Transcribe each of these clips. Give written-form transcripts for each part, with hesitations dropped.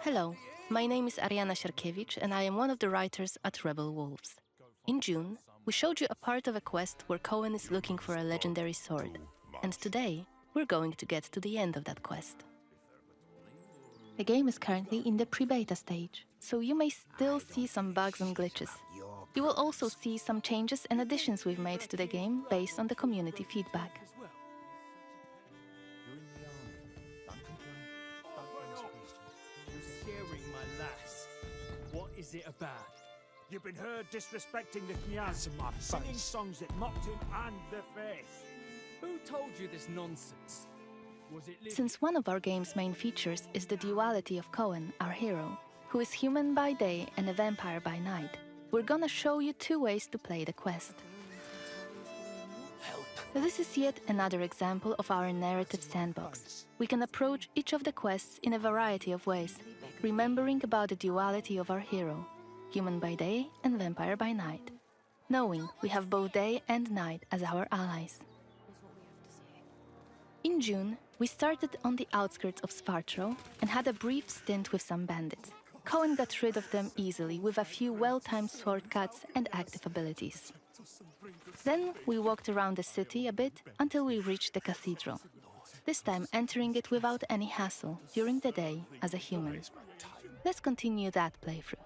Hello, my name is Ariana Sierkiewicz and I am one of the writers at Rebel Wolves. In June, we showed you a part of a quest where Coen is looking for a legendary sword, and today we're going to get to the end of that quest. The game is currently in the pre-beta stage, so you may still see some bugs and glitches. You will also see some changes and additions we've made to the game based on the community feedback. You're scaring my lass. What is it about? You've been heard disrespecting the Kniaz, singing songs that mocked him and the faith. Who told you this nonsense? Was it Since one of our game's main features is the duality of Coen, our hero, who is human by day and a vampire by night, we're gonna show you two ways to play the quest. help? This is yet another example of our narrative sandbox. We can approach each of the quests in a variety of ways, remembering about the duality of our hero, human by day and vampire by night, knowing we have both day and night as our allies. In June, we started on the outskirts of Svartrau and had a brief stint with some bandits. Coen got rid of them easily with a few well-timed sword cuts and active abilities. Then we walked around the city a bit until we reached the cathedral, this time entering it without any hassle during the day as a human. Let's continue that playthrough.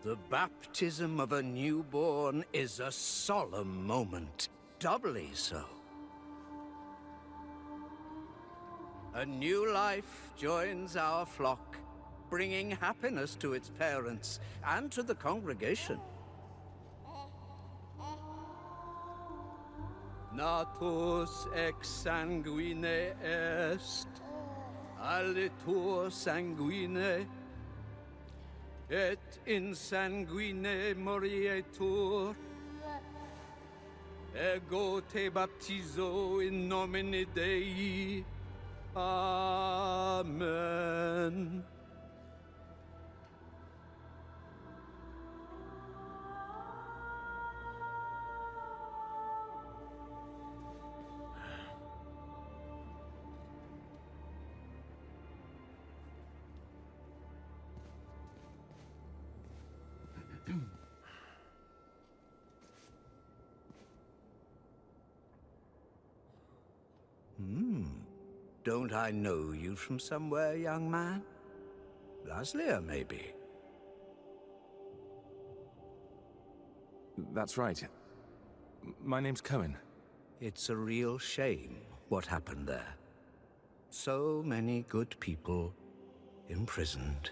The baptism of a newborn is a solemn moment, doubly so. A new life joins our flock, bringing happiness to its parents and to the congregation. Natus ex sanguine est, alitur sanguine, et in sanguine morietur. Ego te baptizo in nomine Dei. Amen. Don't I know you from somewhere, young man? Laslia, maybe? That's right. My name's Coen. It's a real shame what happened there. So many good people imprisoned.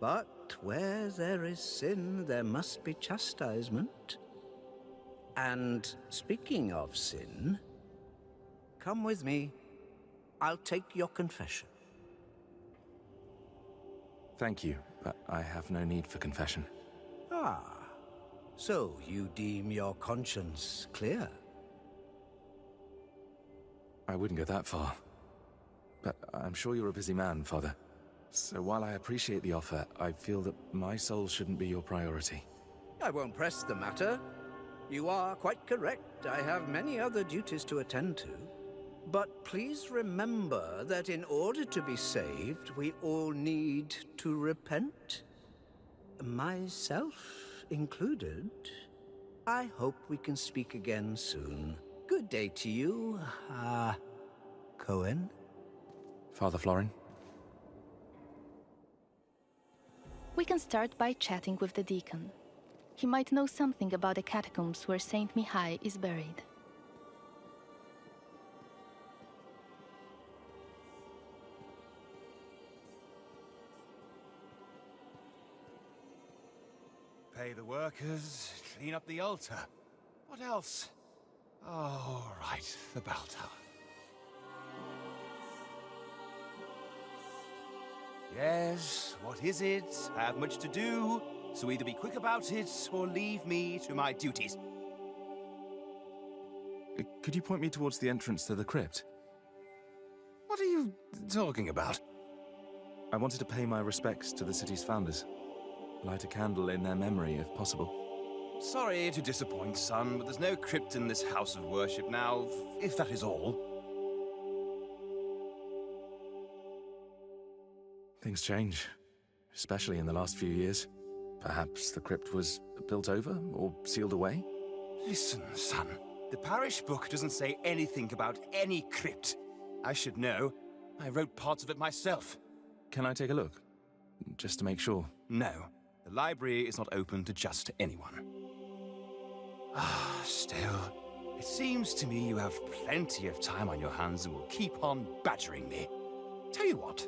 But where there is sin, there must be chastisement. And speaking of sin, come with me. I'll take your confession. Thank you, but I have no need for confession. Ah, so you deem your conscience clear? I wouldn't go that far. But I'm sure you're a busy man, Father. So while I appreciate the offer, I feel that my soul shouldn't be your priority. I won't press the matter. You are quite correct. I have many other duties to attend to. But please remember that in order to be saved, we all need to repent. Myself included. I hope we can speak again soon. Good day to you, Coen. Father Florin? We can start by chatting with the deacon. He might know something about the catacombs where Saint Mihai is buried. Pay the workers, clean up the altar. What else? Oh, right, the bell tower. Yes, what is it? Have much to do? So either be quick about it, or leave me to my duties. Could you point me towards the entrance to the crypt? What are you talking about? I wanted to pay my respects to the city's founders. Light a candle in their memory, if possible. Sorry to disappoint, son, but there's no crypt in this house of worship now, if that is all. Things change, especially in the last few years. Perhaps the crypt was built over or sealed away? Listen, son. The parish book doesn't say anything about any crypt. I should know. I wrote parts of it myself. Can I take a look? Just to make sure. No. The library is not open to just anyone. Still, it seems to me you have plenty of time on your hands and will keep on badgering me. Tell you what,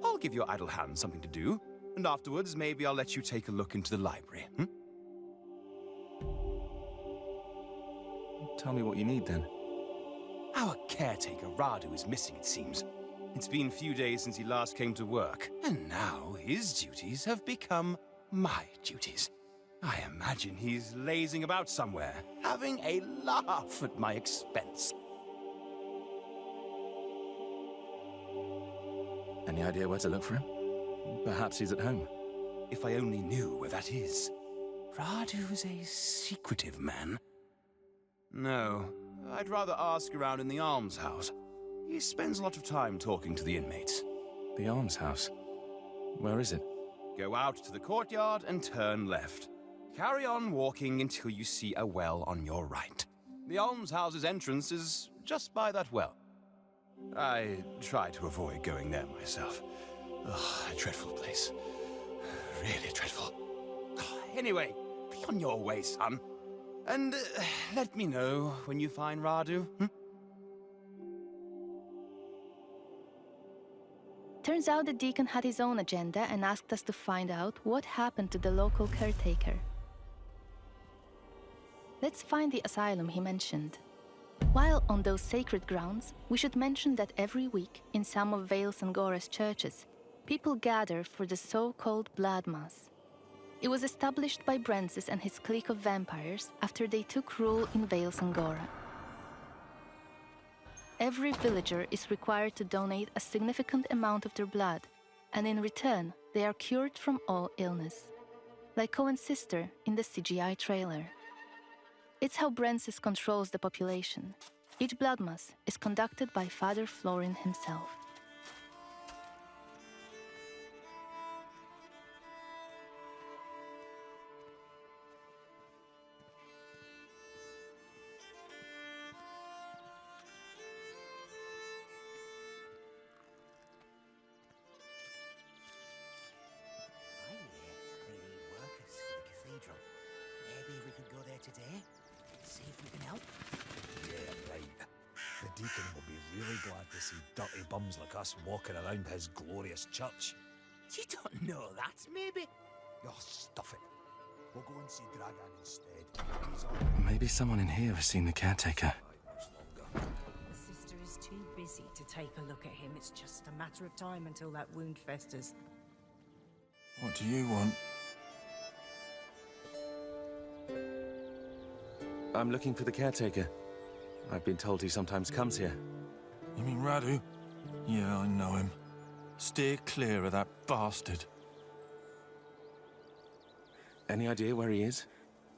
I'll give your idle hands something to do, and afterwards maybe I'll let you take a look into the library, Tell me what you need, then. Our caretaker, Radu, is missing, it seems. It's been a few days since he last came to work, and now his duties have become my duties. I imagine he's lazing about somewhere, having a laugh at my expense. Any idea where to look for him? Perhaps he's at home. If I only knew where that is. Radu's a secretive man. No, I'd rather ask around in the almshouse. He spends a lot of time talking to the inmates. The almshouse? Where is it? Go out to the courtyard and turn left. Carry on walking until you see a well on your right. The almshouse's entrance is just by that well. I try to avoid going there myself. Ugh, a dreadful place. Really dreadful. Anyway, be on your way, son. And let me know when you find Radu. Turns out the deacon had his own agenda and asked us to find out what happened to the local caretaker. Let's find the asylum he mentioned. While on those sacred grounds, we should mention that every week, in some of Vales and Gora's churches, people gather for the so-called Blood Mass. It was established by Brensis and his clique of vampires after they took rule in Vales and Gora. Every villager is required to donate a significant amount of their blood, and in return, they are cured from all illness. Like Coen's sister in the CGI trailer. It's how Brensis controls the population. Each blood mass is conducted by Father Florin himself. Maybe we could go there today, see if we can help. Yeah, right. The deacon will be really glad to see dirty bums like us walking around his glorious church. You don't know that, maybe? Oh, stuff it. We'll go and see Dragan instead. He's on Maybe someone in here has seen the caretaker. 5 years longer. The sister is too busy to take a look at him. It's just a matter of time until that wound festers. What do you want? I'm looking for the caretaker. I've been told he sometimes comes here. You mean Radu? Yeah, I know him. Steer clear of that bastard. Any idea where he is?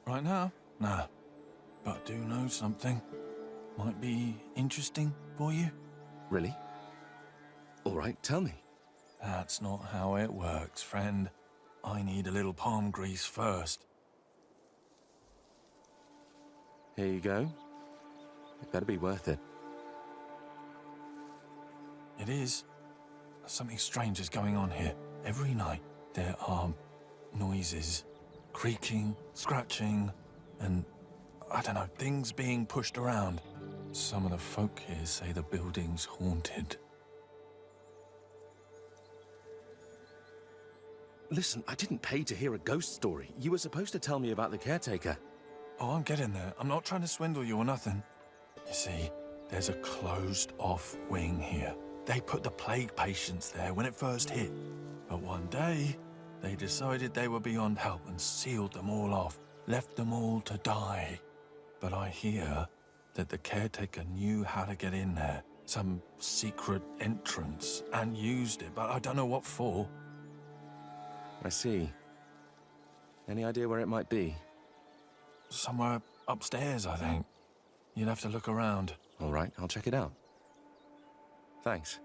Right now? Nah. But I do know something. Might be interesting for you. Really? All right, tell me. That's not how it works, friend. I need a little palm grease first. Here you go. It better be worth it. It is. Something strange is going on here. Every night there are noises. Creaking, scratching, and I don't know, things being pushed around. Some of the folk here say the building's haunted. Listen, I didn't pay to hear a ghost story. You were supposed to tell me about the caretaker. Oh, I'm getting there. I'm not trying to swindle you or nothing. You see, there's a closed-off wing here. They put the plague patients there when it first hit. But one day, They decided they were beyond help and sealed them all off, left them all to die. But I hear that the caretaker knew how to get in there, some secret entrance, and used it, but I don't know what for. I see. Any idea where it might be? Somewhere upstairs, I think. You'd have to look around. All right, I'll check it out. Thanks.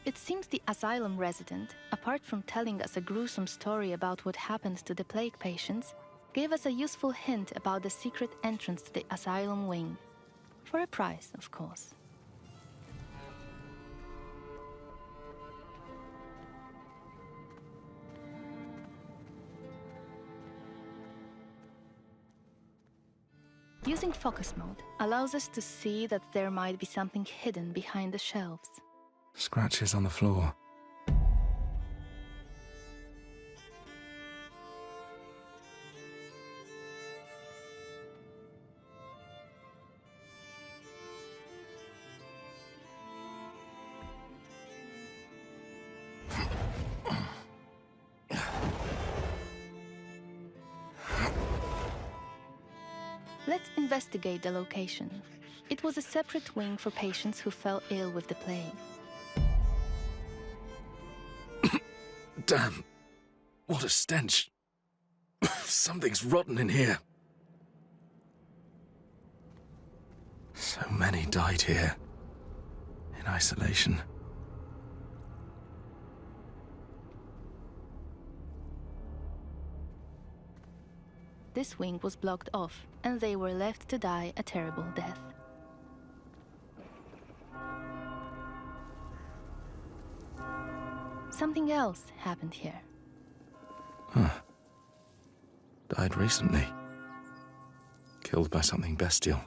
It seems the asylum resident, apart from telling us a gruesome story about what happened to the plague patients, gave us a useful hint about the secret entrance to the asylum wing. For a price, of course. Using focus mode allows us to see that there might be something hidden behind the shelves. Scratches on the floor. Let's investigate the location. It was a separate wing for patients who fell ill with the plague. Damn. What a stench. Something's rotten in here. So many died here. In isolation. This wing was blocked off, and they were left to die a terrible death. Something else happened here. Huh. Died recently. Killed by something bestial.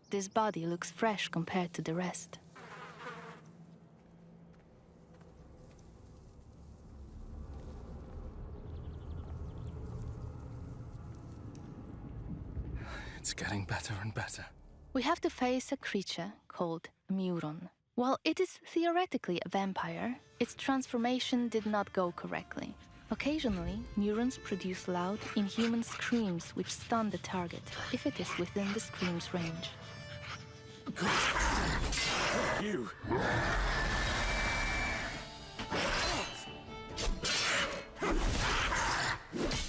This body looks fresh compared to the rest. It's getting better and better. We have to face a creature called Muron. While it is theoretically a vampire, its transformation did not go correctly. Occasionally, Murons produce loud, inhuman screams which stun the target, if it is within the scream's range. You!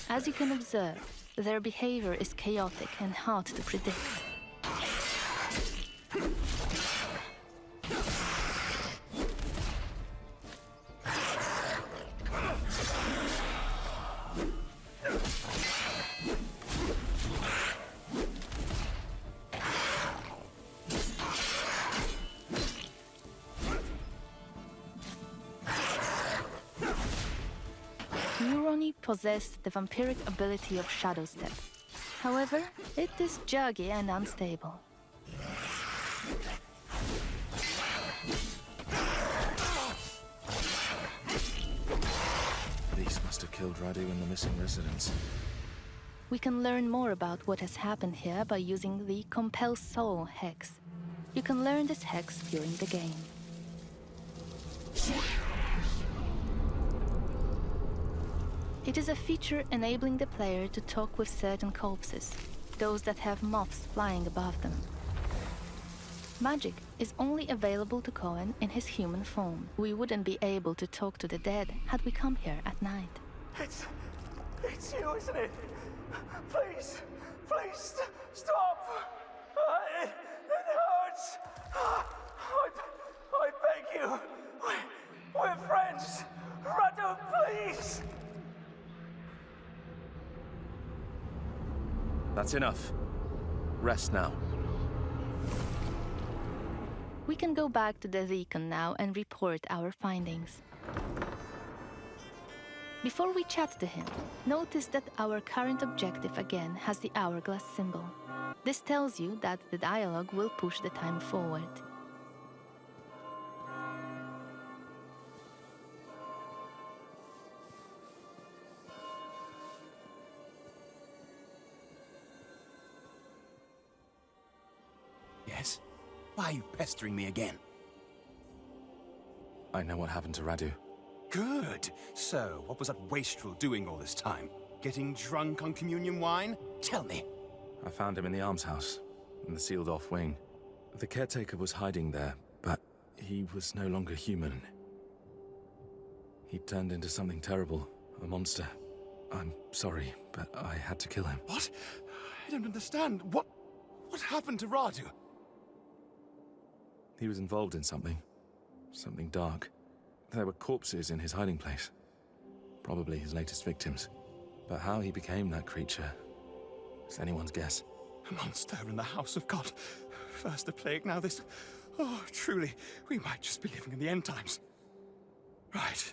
As you can observe, their behavior is chaotic and hard to predict. Muroni possess the vampiric ability of Shadow Step. However, it is juggy and unstable. These must have killed Radu and the missing residents. We can learn more about what has happened here by using the Compel Soul hex. You can learn this hex during the game. It is a feature enabling the player to talk with certain corpses, those that have moths flying above them. Magic is only available to Coen in his human form. We wouldn't be able to talk to the dead had we come here at night. It's you, isn't it? Please, please, stop! It hurts! I beg you! We're friends! Radu, please! That's enough. Rest now. We can go back to the Deacon now and report our findings. Before we chat to him, notice that our current objective again has the hourglass symbol. This tells you that the dialogue will push the time forward. Yes? Why are you pestering me again? I know what happened to Radu. Good. So, what was that wastrel doing all this time? Getting drunk on communion wine? Tell me. I found him in the almshouse, in the sealed-off wing. The caretaker was hiding there, but he was no longer human. He turned into something terrible, a monster. I'm sorry, but I had to kill him. What? I don't understand. What happened to Radu? He was involved in something dark. There were corpses in his hiding place. Probably his latest victims. But how he became that creature is anyone's guess. A monster in the house of God. First the plague, now this. Oh, truly, we might just be living in the end times. Right.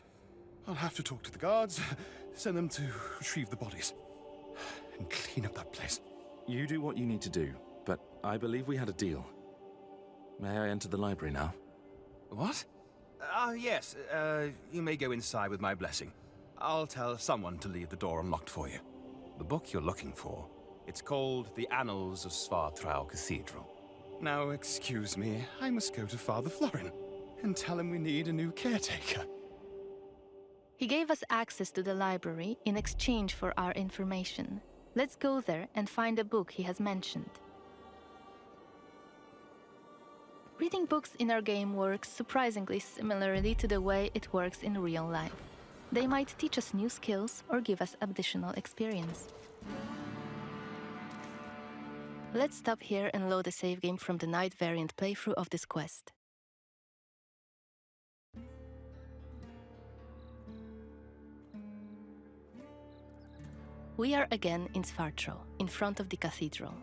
I'll have to talk to the guards, send them to retrieve the bodies, and clean up that place. You do what you need to do, but I believe we had a deal. May I enter the library now? What? Yes. You may go inside with my blessing. I'll tell someone to leave the door unlocked for you. The book you're looking for, it's called The Annals of Svartrau Cathedral. Now, excuse me, I must go to Father Florin and tell him we need a new caretaker. He gave us access to the library in exchange for our information. Let's go there and find a book he has mentioned. Reading books in our game works surprisingly similarly to the way it works in real life. They might teach us new skills or give us additional experience. Let's stop here and load a save game from the night variant playthrough of this quest. We are again in Svartrau, in front of the cathedral.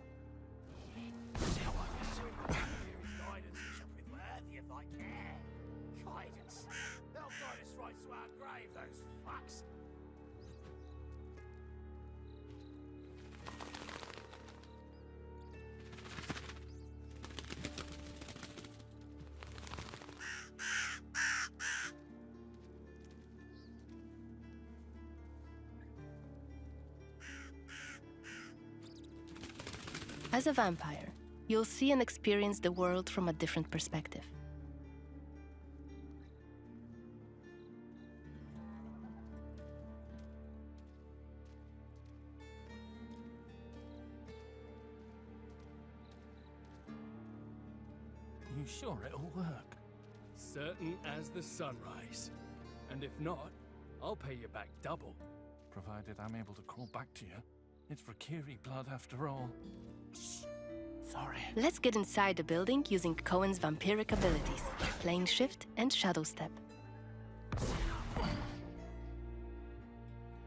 As a vampire, you'll see and experience the world from a different perspective. You sure it'll work? Certain as the sunrise. And if not, I'll pay you back double. Provided I'm able to crawl back to you. It's for Kiri blood after all. Sorry. Let's get inside the building using Coen's vampiric abilities, Plane Shift and Shadow Step.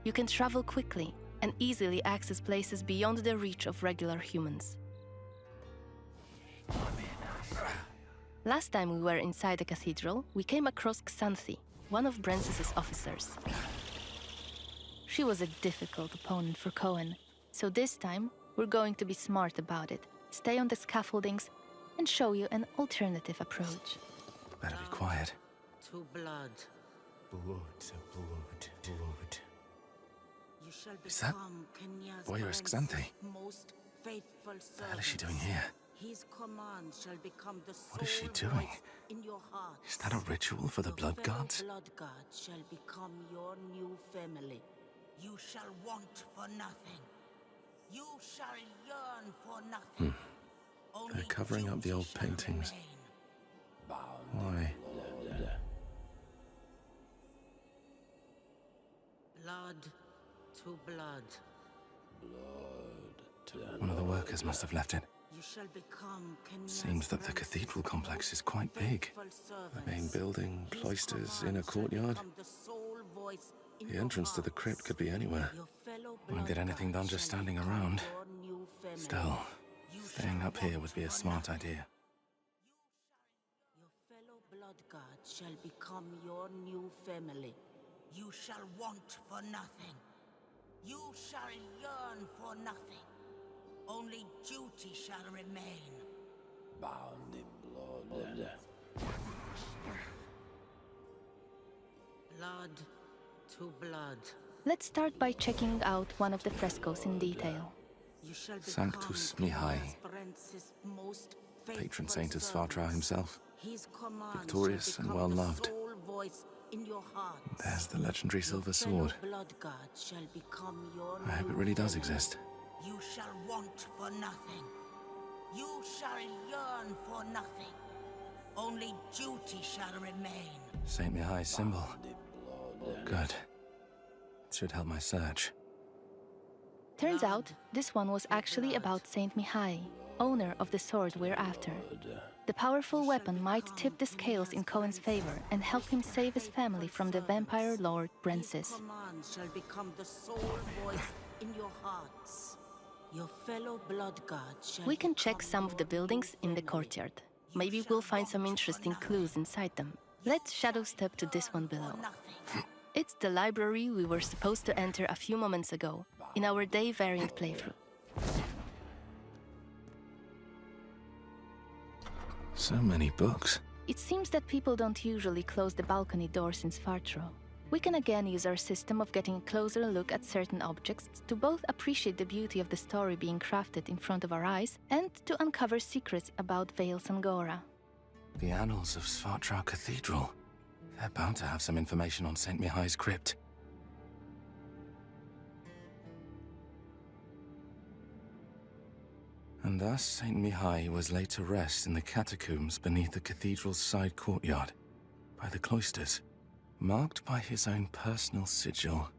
You can travel quickly and easily access places beyond the reach of regular humans. Last time we were inside the cathedral, we came across Xanthi, one of Brensis's officers. She was a difficult opponent for Coen, so this time we're going to be smart about it, stay on the scaffoldings, and show you an alternative approach. Better be quiet. To blood. Blood. You shall Is that become Kenya's Voyeurs prince's Xanthi? most faithful What the hell is she doing servants. here? His command shall become the What is she sole doing? voice in your heart. Is that a ritual for the blood fellow gods? blood god shall become your new family. You shall want for nothing. You shall yearn for nothing. Only They're covering up the duty old shall paintings. remain. Why? Blood to blood. One of the workers must have left it. You shall become Kenya's Seems that the prince's cathedral complex is quite big. faithful The main servants. building, His cloisters, command inner shall courtyard. become the sole voice in The your entrance to the crypt hearts. could be anywhere. Your fellow Won't get blood anything god done just shall standing become around. your new family. Still, You staying shall up here want would be a for smart nothing. idea. Your fellow blood god shall become your new family. You shall want for nothing. You shall yearn for nothing. Only duty shall remain. Bound in blood. Blood to blood. Let's start by checking out one of the frescoes in detail. You shall Sanctus become Mihi, Kenya's prince's most patron faithful saint of Svartrau servants. himself. His command Victorious shall and become well the loved. sole voice in your heart. There's the legendary silver sword. Blood God shall become your I hope new it really does family. exist. You shall want for nothing. You shall yearn for nothing. Only duty shall remain. Saint Mihai's symbol. Good. It should help my search. Turns out, this one was actually about Saint Mihai, owner of the sword we're after. The powerful weapon might tip the scales in Coen's favor and help him save his family from the vampire lord Brensis. Commands shall become the sole voice in your hearts. Your fellow blood god shall We can check become some of the your buildings new in the family. courtyard. Maybe we'll find some interesting clues inside them. Let's shadow step to this one below. It's the library we were supposed to enter a few moments ago, in our day variant playthrough. So many books. It seems that people don't usually close the balcony doors in Svartrau. We can again use our system of getting a closer look at certain objects to both appreciate the beauty of the story being crafted in front of our eyes and to uncover secrets about Vales Angora. The annals of Svartrau Cathedral. They're bound to have some information on Saint Mihai's crypt. And thus Saint Mihai was laid to rest in the catacombs beneath the cathedral's side courtyard, by the cloisters. Marked by his own personal sigil,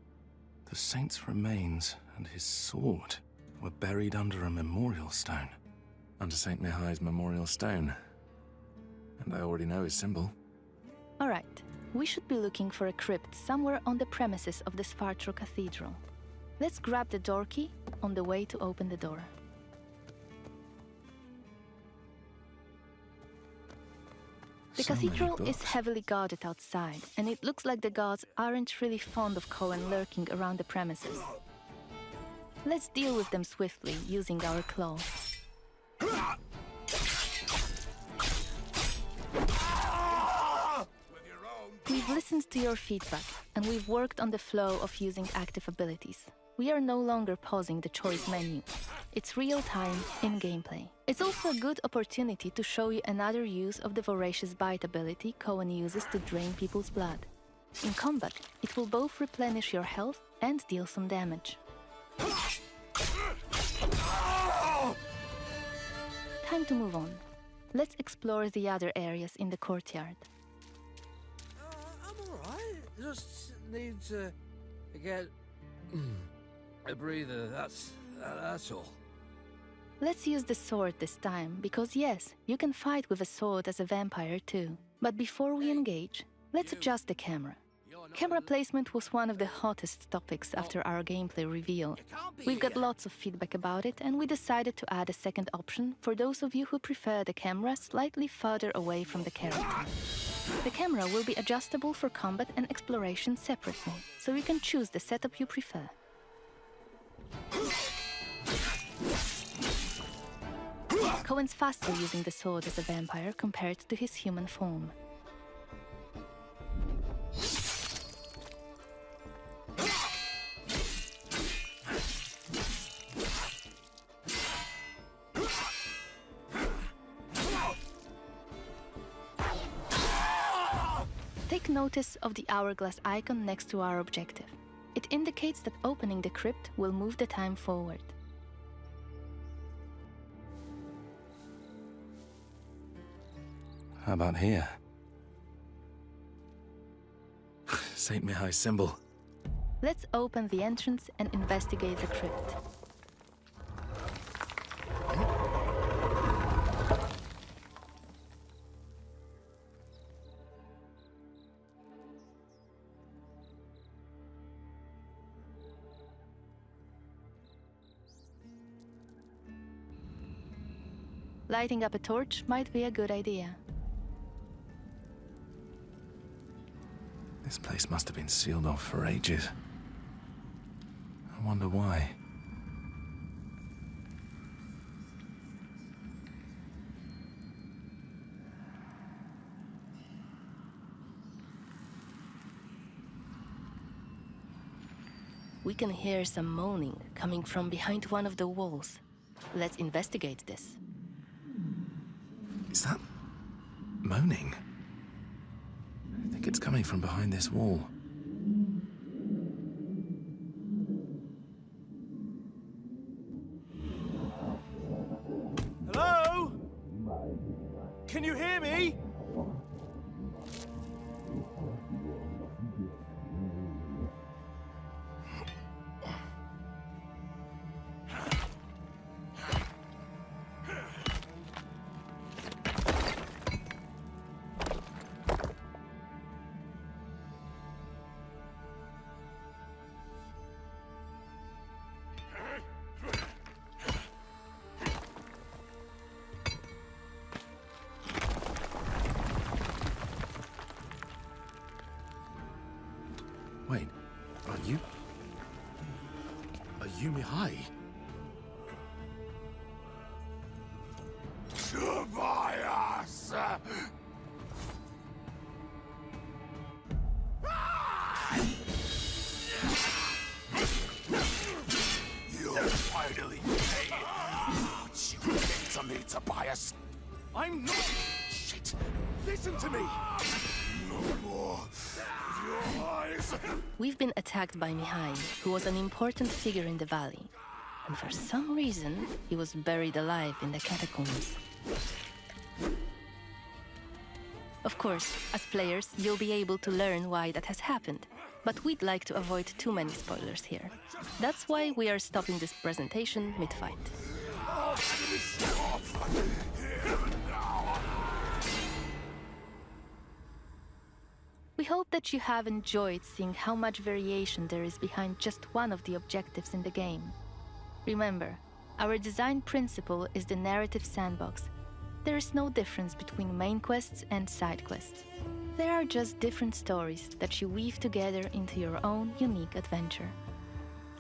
the saint's remains and his sword were buried under a memorial stone. Under Saint Mihai's memorial stone. And I already know his symbol. All right, we should be looking for a crypt somewhere on the premises of the Svartrau Cathedral. Let's grab the door key on the way to open the door. The cathedral is heavily guarded outside, and it looks like the guards aren't really fond of Coen lurking around the premises. Let's deal with them swiftly, using our claws. We've listened to your feedback, and we've worked on the flow of using active abilities. We are no longer pausing the choice menu. It's real-time, in gameplay. It's also a good opportunity to show you another use of the Voracious Bite ability Coen uses to drain people's blood. In combat, it will both replenish your health and deal some damage. Time to move on. Let's explore the other areas in the courtyard. I'm alright. Just need to get a breather. That's all. Let's use the sword this time, because yes, you can fight with a sword as a vampire too. But before we engage, let's adjust the camera. Camera placement was one of the hottest topics after our gameplay reveal. We've got lots of feedback about it, and we decided to add a second option for those of you who prefer the camera slightly further away from the character. The camera will be adjustable for combat and exploration separately, so you can choose the setup you prefer. Coen's faster using the sword as a vampire compared to his human form. Take notice of the hourglass icon next to our objective. It indicates that opening the crypt will move the time forward. How about here? Saint Mihai's symbol. Let's open the entrance and investigate the crypt. Lighting up a torch might be a good idea. This place must have been sealed off for ages. I wonder why. We can hear some moaning coming from behind one of the walls. Let's investigate this. Is that moaning? I think it's coming coming from behind this wall. Hello? Can you hear me? Wait, are you Mihai? Tobias! You'll finally pay. What you did to me, Tobias. I'm not... Shit! Listen to me! No more of your eyes! We've been attacked by Mihai, who was an important figure in the valley. And for some reason, he was buried alive in the catacombs. Of course, as players, you'll be able to learn why that has happened. But we'd like to avoid too many spoilers here. That's why we are stopping this presentation mid-fight. We hope that you have enjoyed seeing how much variation there is behind just one of the objectives in the game. Remember, our design principle is the narrative sandbox. There is no difference between main quests and side quests. There are just different stories that you weave together into your own unique adventure.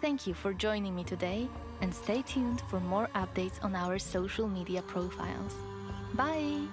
Thank you for joining me today, and stay tuned for more updates on our social media profiles. Bye!